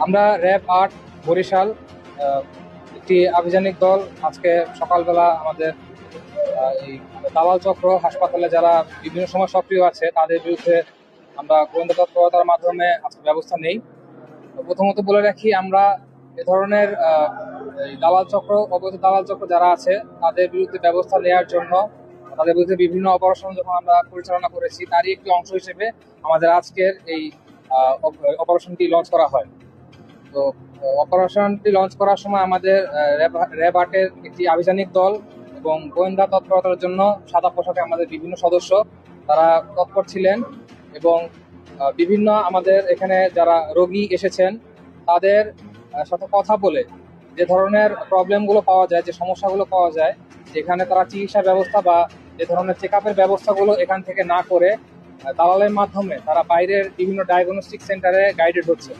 আমরা র্যাব ৮ বরিশাল একটি আভিযানিক দল আজকে সকালবেলা আমাদের এই দালাল চক্র হাসপাতালে যারা বিভিন্ন সময় সক্রিয় আছে তাদের বিরুদ্ধে আমরা গোয়েন্দা তৎপরতার মাধ্যমে আজকে ব্যবস্থা নেই। প্রথমত বলে রাখি, আমরা এ ধরনের এই দালাল চক্র, অবৈধ দালাল চক্র যারা আছে তাদের বিরুদ্ধে ব্যবস্থা নেওয়ার জন্য তাদের বিরুদ্ধে বিভিন্ন অপারেশন যখন আমরা পরিচালনা করেছি তারই একটি অংশ হিসেবে আমাদের আজকের এই অপারেশনটি লঞ্চ করা হয়। তো অপারেশনটি লঞ্চ করার সময় আমাদের র্যাব ৮-এর একটি আভিযানিক দল এবং গোয়েন্দা তৎপরতার জন্য সাদা পোশাকে আমাদের বিভিন্ন সদস্য তারা তৎপর ছিলেন এবং বিভিন্ন আমাদের এখানে যারা রোগী এসেছেন তাদের সাথে কথা বলে যে ধরনের প্রবলেমগুলো পাওয়া যায়, যে সমস্যাগুলো পাওয়া যায়, যেখানে তারা চিকিৎসা ব্যবস্থা বা যে ধরনের চেক আপের ব্যবস্থাগুলো এখান থেকে না করে দালালের মাধ্যমে তারা বাইরের বিভিন্ন ডায়াগনস্টিক সেন্টারে গাইডেড হচ্ছে,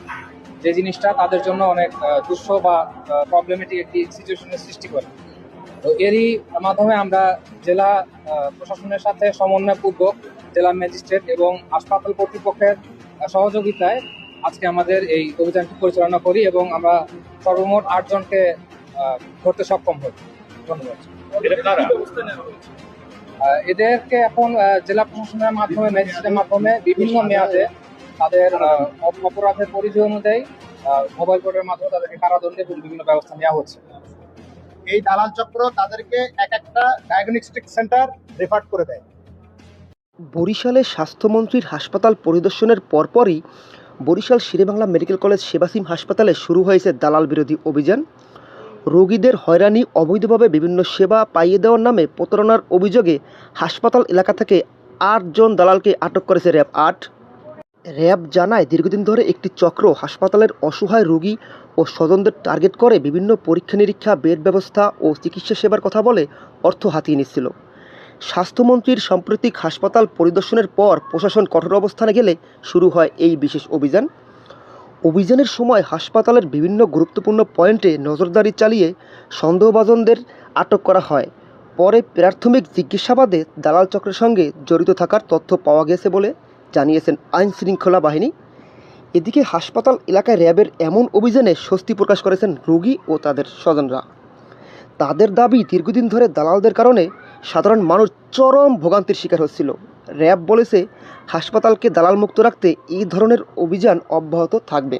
যে জিনিসটা তাদের জন্য অনেক দুঃস্থ বা প্রবলেমেটিক একটি সিচুয়েশনের সৃষ্টি করে। তো এরই মাধ্যমে আমরা জেলা প্রশাসনের সাথে সমন্বয়পূর্বক জেলা ম্যাজিস্ট্রেট এবং হাসপাতাল কর্তৃপক্ষের সহযোগিতায় আজকে আমাদের এই অভিযানটি পরিচালনা করি এবং আমরা সর্বমোট ৮ জনকে ধরতে সক্ষম হই। ধন্যবাদ। এদেরকে এখন জেলা প্রশাসনের মাধ্যমে, ম্যাজিস্ট্রেটের মাধ্যমে বিভিন্ন মেয়াদে তাদের অপরাধের পরিধি অনুযায়ী মোবাইল কোর্টের মাধ্যমে তাদেরকে কারাদণ্ডে বিভিন্ন ব্যবস্থা নেওয়া হচ্ছে। এই দালাল চক্র তাদেরকে এক একটা ডায়াগনস্টিক সেন্টার রেফার করে দেয়। বরিশালে স্বাস্থ্যমন্ত্রীর হাসপাতাল পরিদর্শনের পরপরই বরিশাল শেরেবাংলা মেডিকেল কলেজ সেবাসিম হাসপাতালে শুরু হয়েছে দালাল বিরোধী অভিযান। রোগীদের হয়রানি, অবৈধভাবে বিভিন্ন সেবা পাইয়ে দেওয়ার নামে প্রতারণার অভিযোগে হাসপাতাল এলাকা থেকে ৮ জন দালালকে আটক করেছে র্যাব ৮। র্যাব জানায়, দীর্ঘদিন ধরে একটি চক্র হাসপাতালের অসহায় রোগী ও স্বজনদের টার্গেট করে বিভিন্ন পরীক্ষা নিরীক্ষা, বেড ব্যবস্থা ও চিকিৎসা সেবার কথা বলে অর্থ হাতিয়ে নিচ্ছিল। স্বাস্থ্যমন্ত্রীর সাম্প্রতিক হাসপাতাল পরিদর্শনের পর প্রশাসন কঠোর অবস্থানে গেলে শুরু হয় এই বিশেষ অভিযান। অভিযানের সময় হাসপাতালের বিভিন্ন গুরুত্বপূর্ণ পয়েন্টে নজরদারি চালিয়ে সন্দেহভাজনদের আটক করা হয়। পরে প্রাথমিক জিজ্ঞাসাবাদে দালাল চক্রের সঙ্গে জড়িত থাকার তথ্য পাওয়া গেছে বলে জানিয়েছেন আইন শৃঙ্খলা বাহিনী। এদিকে হাসপাতাল এলাকায় র্যাবের এমন অভিযানে স্বস্তি প্রকাশ করেছেন রোগী ও তাদের স্বজনরা। তাদের দাবি, দীর্ঘদিন ধরে দালালদের কারণে সাধারণ মানুষ চরম ভোগান্তির শিকার হচ্ছিল। র্যাব বলেছে, হাসপাতালকে দালাল মুক্ত রাখতে এই ধরনের অভিযান অব্যাহত থাকবে।